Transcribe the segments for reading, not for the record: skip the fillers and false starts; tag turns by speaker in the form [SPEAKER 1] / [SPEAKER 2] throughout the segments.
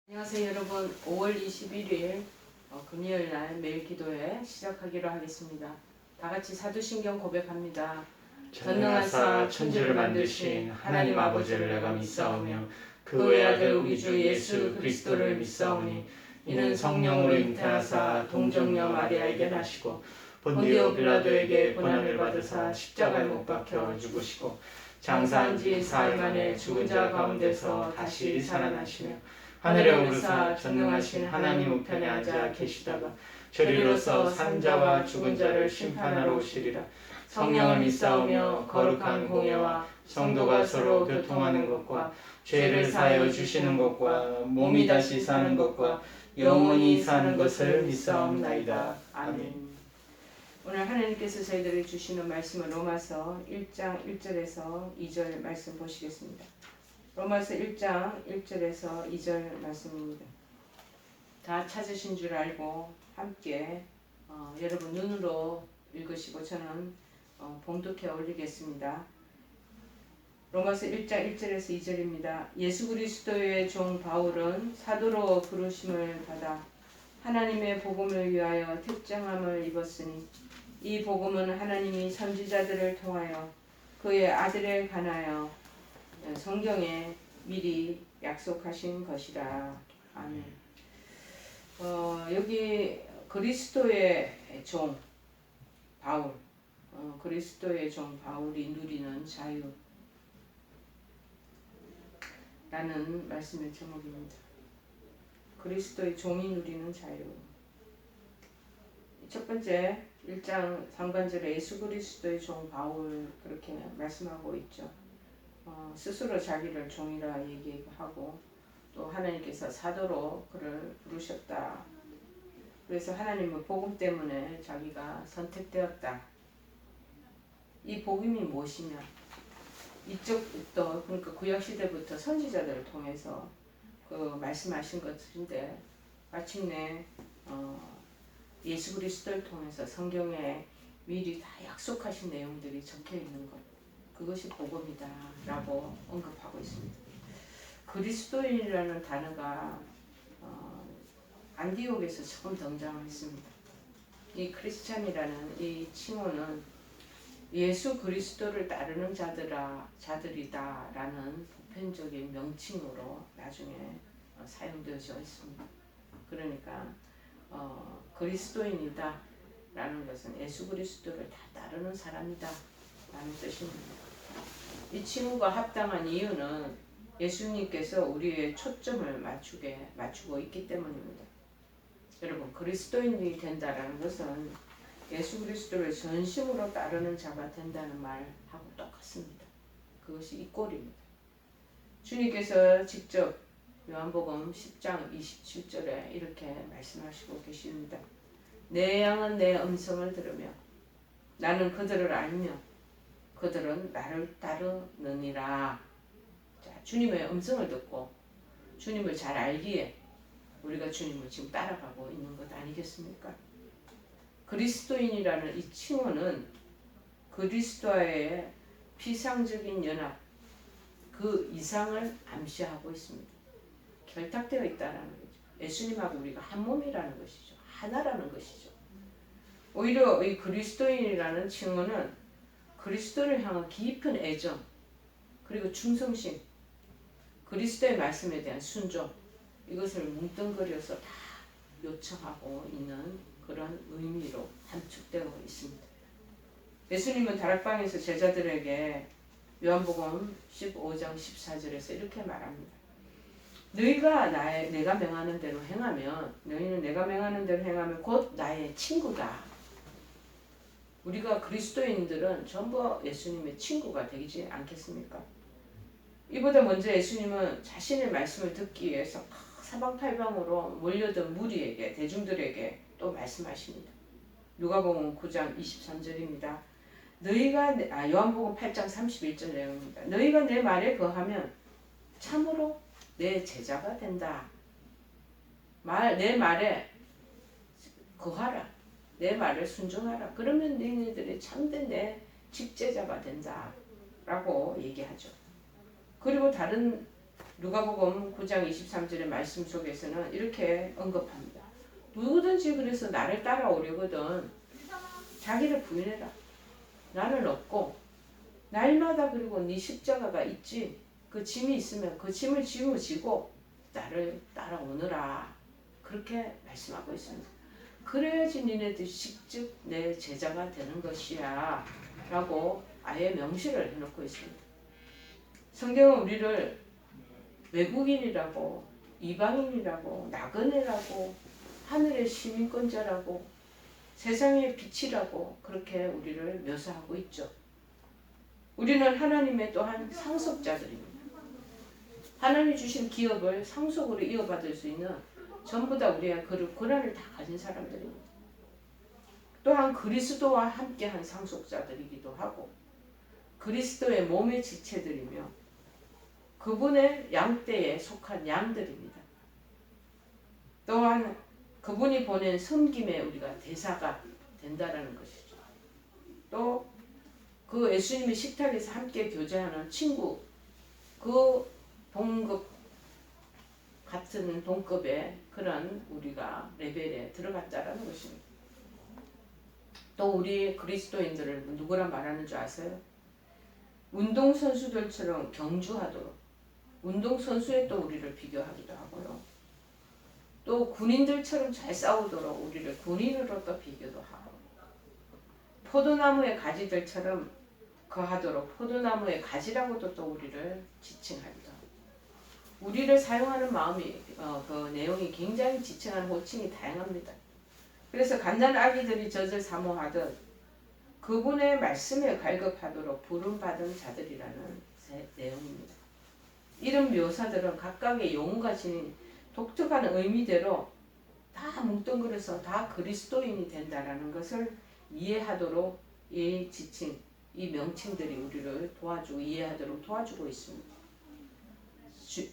[SPEAKER 1] 안녕하세요 여러분. 5월 21일 금요일날 매일 기도회 시작하기로 하겠습니다. 다같이 사도신경 고백합니다.
[SPEAKER 2] 전능하사 천지를 만드신 하나님 아버지를 내가 믿사오며 그 외아들 우리 주 예수 그리스도를 믿사오니 이는 성령으로 잉태하사 동정녀 마리아에게 나시고 본디오 빌라도에게 고난을 받으사 십자가에 못 박혀 죽으시고 장사한 지 사흘 만에 죽은 자 가운데서 다시 살아나시며 하늘에 오르사 전능하신 하나님 우편에 앉아 계시다가 저리로서 산 자와 죽은 자를 심판하러 오시리라. 성령을 믿사오며 거룩한 공예와 성도가 서로 교통하는 것과 죄를 사하여 주시는 것과 몸이 다시 사는 것과 영원히 사는 것을 믿사옵나이다. 아멘.
[SPEAKER 1] 오늘 하나님께서 저희들에게 주시는 말씀은 로마서 1장 1절에서 2절 말씀 보시겠습니다. 로마서 1장 1절에서 2절 말씀입니다. 다 찾으신 줄 알고 함께 여러분 눈으로 읽으시고 저는 봉독해 올리겠습니다. 로마서 1장 1절에서 2절입니다. 예수 그리스도의 종 바울은 사도로 부르심을 받아 하나님의 복음을 위하여 특정함을 입었으니 이 복음은 하나님이 선지자들을 통하여 그의 아들에 관하여 성경에 미리 약속하신 것이라. 아멘. 여기 그리스도의 종 바울, 그리스도의 종 바울이 누리는 자유 라는 말씀의 제목입니다. 그리스도의 종이 누리는 자유. 첫 번째 1장 상반절에 예수 그리스도의 종 바울 그렇게 말씀하고 있죠. 스스로 자기를 종이라 얘기하고 또 하나님께서 사도로 그를 부르셨다. 그래서 하나님의 복음 때문에 자기가 선택되었다. 이 복음이 무엇이냐? 이쪽부터 그러니까 구약시대부터 선지자들을 통해서 그 말씀하신 것인데 마침내 예수 그리스도를 통해서 성경에 미리 다 약속하신 내용들이 적혀 있는 것. 그것이 복음이다 라고 언급하고 있습니다. 그리스도인이라는 단어가 안디옥에서 처음 등장했습니다. 이 크리스찬이라는 이 칭호는 예수 그리스도를 따르는 자들이다 라는 보편적인 명칭으로 나중에 사용되어져 있습니다. 그러니까 그리스도인이다 라는 것은 예수 그리스도를 다 따르는 사람이다 라는 뜻입니다. 이 칭호가 합당한 이유는 예수님께서 우리의 초점을 맞추고 있기 때문입니다. 여러분, 그리스도인이 된다는 것은 예수 그리스도를 전심으로 따르는 자가 된다는 말하고 똑같습니다. 그것이 이 꼴입니다. 주님께서 직접 요한복음 10장 27절에 이렇게 말씀하시고 계십니다. 내 양은 내 음성을 들으며 나는 그들을 알며 그들은 나를 따르느니라. 자, 주님의 음성을 듣고 주님을 잘 알기에 우리가 주님을 지금 따라가고 있는 것 아니겠습니까? 그리스도인이라는 이 칭호는 그리스도와의 피상적인 연합, 그 이상을 암시하고 있습니다. 결탁되어 있다는 거죠. 예수님하고 우리가 한 몸이라는 것이죠. 하나라는 것이죠. 오히려 이 그리스도인이라는 칭호는 그리스도를 향한 깊은 애정, 그리고 충성심, 그리스도의 말씀에 대한 순종, 이것을 뭉뚱그려서 다 요청하고 있는 그런 의미로 함축되어 있습니다. 예수님은 다락방에서 제자들에게 요한복음 15장 14절에서 이렇게 말합니다. 너희가 내가 명하는 대로 행하면 너희는 내가 명하는 대로 행하면 곧 나의 친구다. 우리가 그리스도인들은 전부 예수님의 친구가 되지 않겠습니까? 이보다 먼저 예수님은 자신의 말씀을 듣기 위해서 사방팔방으로 몰려든 무리에게, 대중들에게 또 말씀하십니다. 누가복음 9장 23절입니다. 요한복음 8장 31절 내용입니다. 너희가 내 말에 거하면 참으로 내 제자가 된다. 내 말에 거하라. 내 말을 순종하라. 그러면 너희들이 참된 내 직제자가 된다. 라고 얘기하죠. 그리고 다른 누가복음 9장 23절의 말씀 속에서는 이렇게 언급합니다. 누구든지 그래서 나를 따라오려거든 자기를 부인해라. 나는 없고 날마다 그리고 네 십자가가 있지. 그 짐이 있으면 그 짐을 짊어지고 나를 따라오너라. 그렇게 말씀하고 있습니다. 그래야지 니네들 직접 내 제자가 되는 것이야 라고 아예 명시를 해놓고 있습니다. 성경은 우리를 외국인이라고 이방인이라고 나그네라고 하늘의 시민권자라고 세상의 빛이라고 그렇게 우리를 묘사하고 있죠. 우리는 하나님의 또한 상속자들입니다. 하나님이 주신 기업을 상속으로 이어받을 수 있는 전부 다 우리의 그 권한을 다 가진 사람들입니다. 또한 그리스도와 함께한 상속자들이기도 하고 그리스도의 몸의 지체들이며 그분의 양떼에 속한 양들입니다. 또한 그분이 보낸 섬김에 우리가 대사가 된다라는 것이죠. 또 그 예수님이 식탁에서 함께 교제하는 친구, 그 동급 같은 동급의 그런 우리가 레벨에 들어갔다라는 것입니다. 또 우리 그리스도인들을 누구라 말하는 줄 아세요? 운동선수들처럼 경주하도록 운동선수에 또 우리를 비교하기도 하고요. 또 군인들처럼 잘 싸우도록 우리를 군인으로 또 비교도 하고 포도나무의 가지들처럼 거하도록 포도나무의 가지라고도 또 우리를 지칭하기도 하고 우리를 사용하는 마음이 그 내용이 굉장히 지칭하는 호칭이 다양합니다. 그래서 갓난 아기들이 젖을 사모하듯 그분의 말씀에 갈급하도록 부름받은 자들이라는 내용입니다. 이런 묘사들은 각각의 용어가 지닌 독특한 의미대로 다 뭉뚱그려서 다 그리스도인이 된다라는 것을 이해하도록 이 지칭, 이 명칭들이 우리를 도와주고 이해하도록 도와주고 있습니다.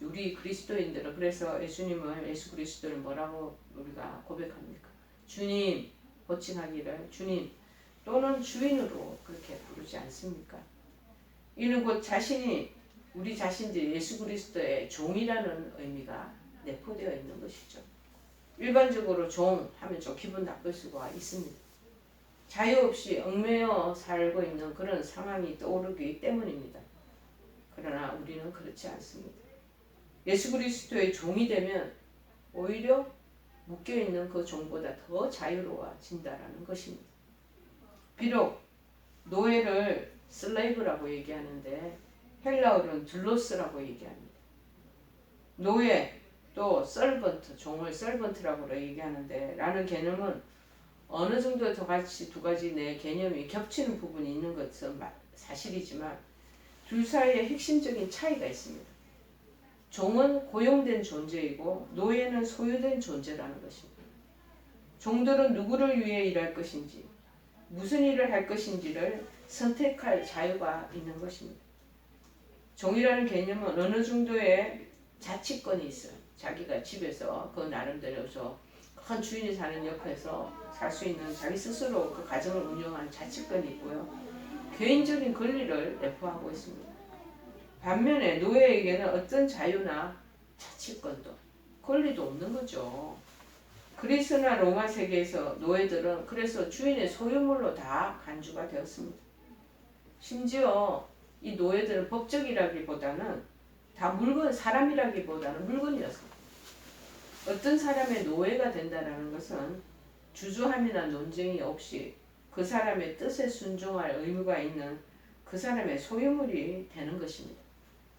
[SPEAKER 1] 우리 그리스도인들은 그래서 예수 그리스도를 뭐라고 우리가 고백합니까? 주님 호칭하기를 주님 또는 주인으로 그렇게 부르지 않습니까? 이는 곧 우리 자신들이 예수 그리스도의 종이라는 의미가 내포되어 있는 것이죠. 일반적으로 종 하면 좀 기분 나쁠 수가 있습니다. 자유 없이 얽매여 살고 있는 그런 상황이 떠오르기 때문입니다. 그러나 우리는 그렇지 않습니다. 예수 그리스도의 종이 되면 오히려 묶여있는 그 종보다 더 자유로워진다라는 것입니다. 비록 노예를 슬레이브라고 얘기하는데 헬라어로는 둘로스라고 얘기합니다. 노예 또 서번트, 종을 서번트라고 얘기하는데 라는 개념은 어느 정도 두 가지 내 개념이 겹치는 부분이 있는 것은 사실이지만 둘 사이에 핵심적인 차이가 있습니다. 종은 고용된 존재이고 노예는 소유된 존재라는 것입니다. 종들은 누구를 위해 일할 것인지 무슨 일을 할 것인지를 선택할 자유가 있는 것입니다. 종이라는 개념은 어느 정도의 자치권이 있어요. 자기가 집에서 그 나름대로서 큰 주인이 사는 옆에서 살 수 있는 자기 스스로 그 가정을 운영하는 자치권이 있고요. 개인적인 권리를 내포하고 있습니다. 반면에 노예에게는 어떤 자유나 자치권도 권리도 없는 거죠. 그리스나 로마 세계에서 노예들은 그래서 주인의 소유물로 다 간주가 되었습니다. 심지어 이 노예들은 법적이라기보다는 다 사람이라기보다는 물건이었습니다. 어떤 사람의 노예가 된다는 것은 주저함이나 논쟁이 없이 그 사람의 뜻에 순종할 의무가 있는 그 사람의 소유물이 되는 것입니다.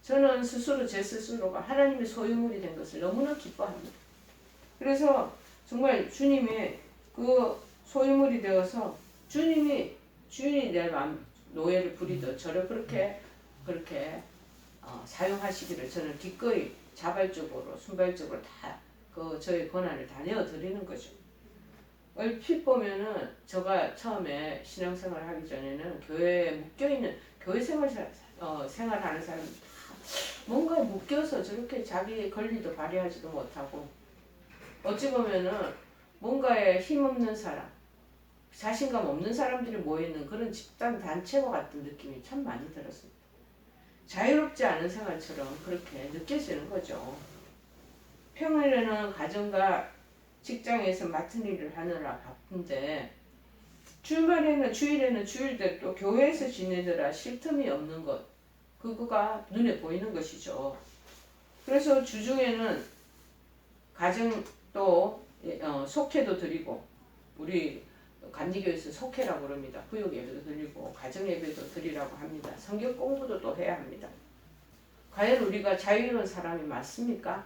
[SPEAKER 1] 저는 제 스스로가 하나님의 소유물이 된 것을 너무나 기뻐합니다. 그래서 정말 주님의 그 소유물이 되어서 주인이 내 마음 노예를 부리듯 저를 그렇게 사용하시기를 저는 기꺼이 자발적으로 순발적으로 다 저의 권한을 다 내어드리는 거죠. 얼핏 보면은 제가 처음에 신앙생활을 하기 전에는 교회에 묶여있는 교회 생활하는 사람이 다 뭔가에 묶여서 저렇게 자기 권리도 발휘하지도 못하고 어찌 보면은 뭔가에 힘없는 사람, 자신감 없는 사람들이 모여있는 그런 집단 단체와 같은 느낌이 참 많이 들었습니다. 자유롭지 않은 생활처럼 그렇게 느껴지는 거죠. 평일에는 가정과 직장에서 맡은 일을 하느라 바쁜데 주일에는 주일대로 교회에서 지내느라 쉴 틈이 없는 것, 그거가 눈에 보이는 것이죠. 그래서 주중에는 가정 또 속회도 드리고, 우리 감리교에서 속회라고 그럽니다. 구역 예배도 드리고 가정 예배도 드리라고 합니다. 성경 공부도 또 해야 합니다. 과연 우리가 자유로운 사람이 맞습니까?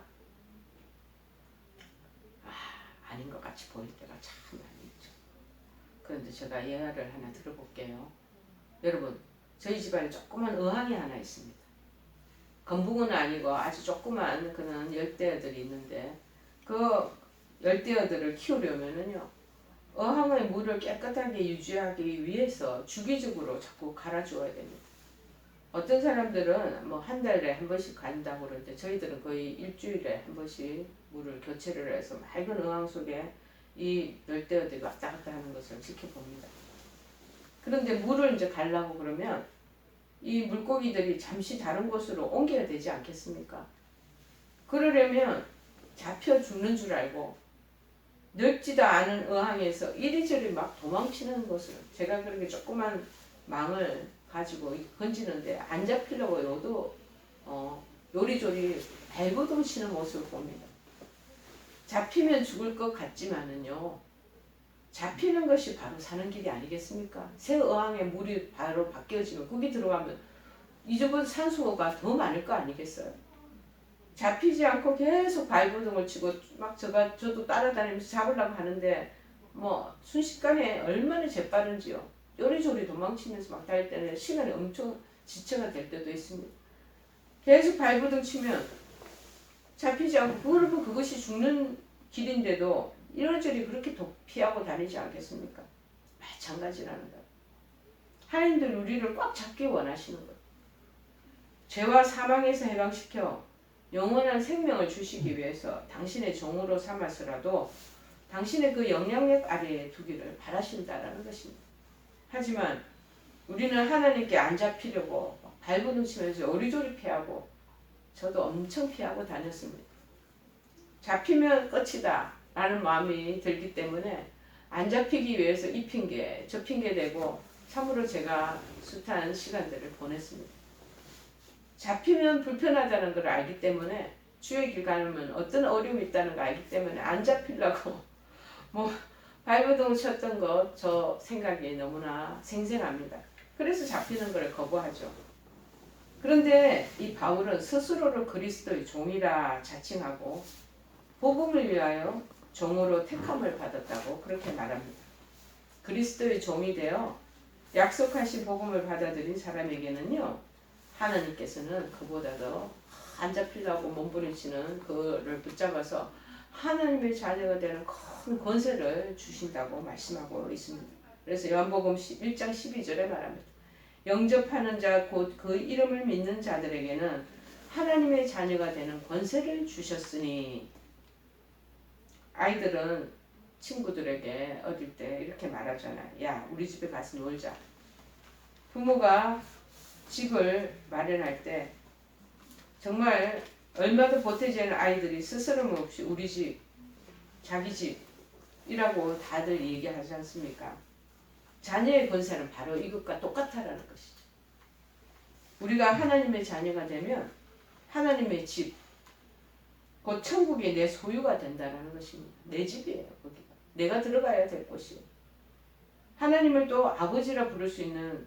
[SPEAKER 1] 아닌 것 같이 보일 때가 참 많이 있죠. 그런데 제가 예화를 하나 들어볼게요. 여러분, 저희 집안에 조그만 어항이 하나 있습니다. 건붕은 아니고 아주 조그만 그런 열대어들이 있는데, 그 열대어들을 키우려면은요, 어항의 물을 깨끗하게 유지하기 위해서 주기적으로 자꾸 갈아주어야 됩니다. 어떤 사람들은 뭐 한 달에 한 번씩 간다고 그러는데, 저희들은 거의 일주일에 한 번씩 물을 교체를 해서 맑은 어항 속에 이 열대어들이 왔다 갔다 하는 것을 지켜봅니다. 그런데 물을 이제 가려고 그러면 이 물고기들이 잠시 다른 곳으로 옮겨야 되지 않겠습니까? 그러려면 잡혀 죽는 줄 알고 넓지도 않은 어항에서 이리저리 막 도망치는 것을, 제가 그렇게 조그만 망을 가지고 건지는데 안 잡히려고 해도 요리조리 발버둥 치는 모습을 봅니다. 잡히면 죽을 것 같지만은요, 잡히는 것이 바로 사는 길이 아니겠습니까? 새 어항에 물이 바로 바뀌어지면 거기 들어가면 이제부터 산소가 더 많을 거 아니겠어요? 잡히지 않고 계속 발버둥을 치고 막 저도 따라다니면서 잡으려고 하는데 뭐 순식간에 얼마나 재빠른지요. 요리조리 도망치면서 막 다닐 때는 시간이 엄청 지체가 될 때도 있습니다. 계속 발버둥 치면 잡히지 않고, 그러면 그것이 죽는 길인데도 이런저리 그렇게 피하고 다니지 않겠습니까? 마찬가지라는 거예요. 하나님들 우리를 꽉 잡기 원하시는 거예요. 죄와 사망에서 해방시켜 영원한 생명을 주시기 위해서 당신의 종으로 삼아서라도 당신의 그 영향력 아래에 두기를 바라신다라는 것입니다. 하지만 우리는 하나님께 안 잡히려고 발버둥 치면서 오리조리 피하고, 저도 엄청 피하고 다녔습니다. 잡히면 끝이다 라는 마음이 들기 때문에 안 잡히기 위해서 이 핑계 저 핑계 대고 참으로 제가 숱한 시간들을 보냈습니다. 잡히면 불편하다는 걸 알기 때문에, 주의 길 가면 어떤 어려움이 있다는 걸 알기 때문에 안 잡히려고 뭐 발버둥 쳤던 것, 저 생각이 너무나 생생합니다. 그래서 잡히는 걸 거부하죠. 그런데 이 바울은 스스로를 그리스도의 종이라 자칭하고 복음을 위하여 종으로 택함을 받았다고 그렇게 말합니다. 그리스도의 종이 되어 약속하신 복음을 받아들인 사람에게는요, 하나님께서는 그보다 더 안 잡히려고 몸부림치는 그를 붙잡아서 하나님의 자녀가 되는 큰 권세를 주신다고 말씀하고 있습니다. 그래서 요한복음 1장 12절에 말합니다. 영접하는 자 곧 그 이름을 믿는 자들에게는 하나님의 자녀가 되는 권세를 주셨으니, 아이들은 친구들에게 어릴 때 이렇게 말하잖아요. 야, 우리 집에 가서 놀자. 부모가 집을 마련할 때 정말 얼마도 보태지 않은 아이들이 스스럼 없이 우리 집, 자기 집이라고 다들 얘기하지 않습니까? 자녀의 권세는 바로 이것과 똑같다라는 것이죠. 우리가 하나님의 자녀가 되면 하나님의 집, 곧 천국이 내 소유가 된다는 것입니다. 내 집이에요. 거기가 내가 들어가야 될 곳이에요. 하나님을 또 아버지라 부를 수 있는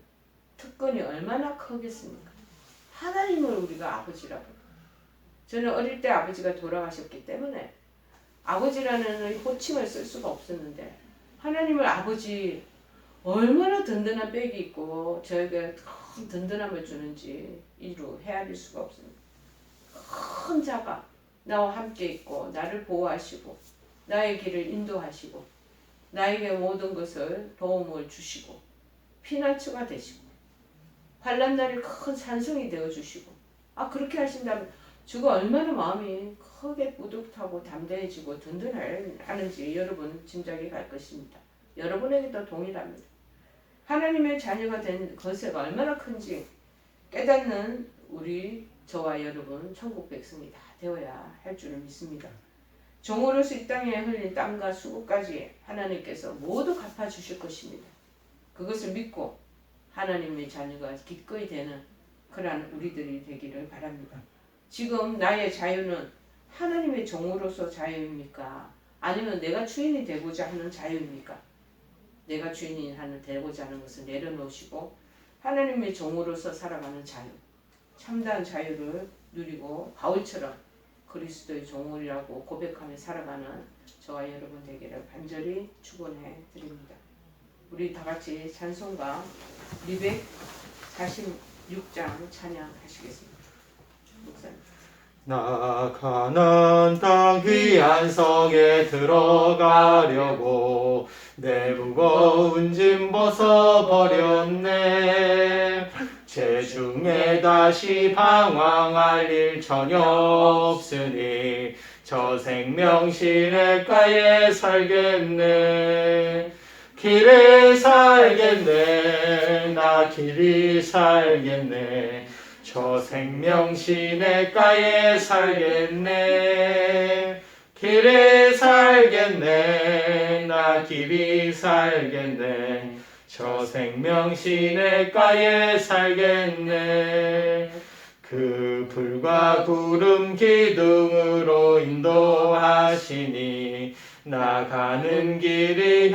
[SPEAKER 1] 특권이 얼마나 크겠습니까? 하나님을 우리가 아버지라 부르고, 저는 어릴 때 아버지가 돌아가셨기 때문에 아버지라는 호칭을 쓸 수가 없었는데, 하나님을 아버지, 얼마나 든든한 백이 있고 저에게 큰 든든함을 주는지 이루 헤아릴 수가 없습니다. 큰 자가 나와 함께 있고 나를 보호하시고 나의 길을 인도하시고 나에게 모든 것을 도움을 주시고 피난처가 되시고 환난 날에 큰 산성이 되어주시고, 그렇게 하신다면 주가 얼마나 마음이 크게 뿌듯하고 담대해지고 든든하는지 여러분 짐작이 갈 것입니다. 여러분에게도 동일합니다. 하나님의 자녀가 된 권세가 얼마나 큰지 깨닫는 저와 여러분 천국 백성이 다 되어야 할 줄을 믿습니다. 종으로서 이 땅에 흘린 땀과 수고까지 하나님께서 모두 갚아주실 것입니다. 그것을 믿고 하나님의 자녀가 기꺼이 되는 그러한 우리들이 되기를 바랍니다. 지금 나의 자유는 하나님의 종으로서 자유입니까? 아니면 내가 주인이 되고자 하는 자유입니까? 내가 주인이 되고자 하는 것을 내려놓으시고 하나님의 종으로서 살아가는 자유, 참다한 자유를 누리고 바울처럼 그리스도의 종이라고 고백하며 살아가는 저와 여러분 되기를 간절히 축원해 드립니다. 우리 다 같이 찬송가 246장 찬양하시겠습니다. 목사님.
[SPEAKER 2] 나 가나안 땅 귀한 성에 들어가려고 내 무거운 짐 벗어버렸네. 재중에 다시 방황할 일 전혀 없으니 저 생명 시냇가에 살겠네. 길에 살겠네. 나 길이 살겠네. 저 생명 시냇가에 살겠네. 길에 살겠네. 나 길이 살겠네. 저 생명 시냇가에 살겠네. 그 불과 구름 기둥으로 인도하시니 나가는 길이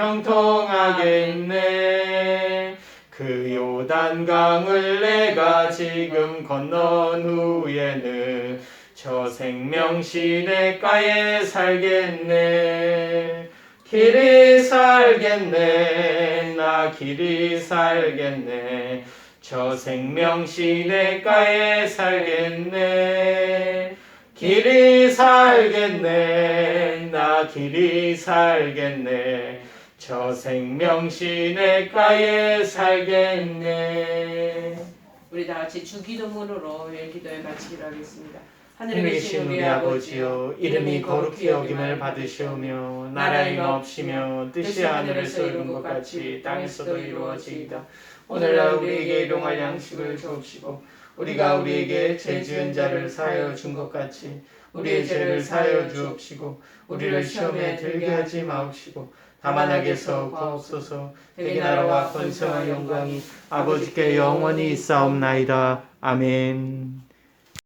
[SPEAKER 2] 형통하겠네. 그 요단강을 내가 지금 건넌 후에는 저 생명 시냇가에 살겠네. 길이 살겠네. 나 길이 살겠네. 저 생명 시냇가에 살겠네. 길이 살겠네. 나 길이 살겠네. 저 생명 시냇가에 살겠네.
[SPEAKER 1] 우리 다 같이 주 기도문으로 기도에 마치기로 하겠습니다.
[SPEAKER 2] 하늘에 계신 우리 아버지여, 이름이 거룩히 여김을 받으시오며 나라의 없이며 뜻이 하늘에서 이룬 것 같이 땅에서도 이루어지이다. 오늘날 우리에게 일용할 양식을 주옵시고 우리가 우리에게 죄 지은 자를 사하여 준 것 같이 우리의 죄를 사하여 주옵시고 우리를 시험에 들게 하지 마옵시고 다만 악에서 구하옵소서. 대개 나라와 권세와 영광이 아버지께 영원히 있사옵나이다. 아멘.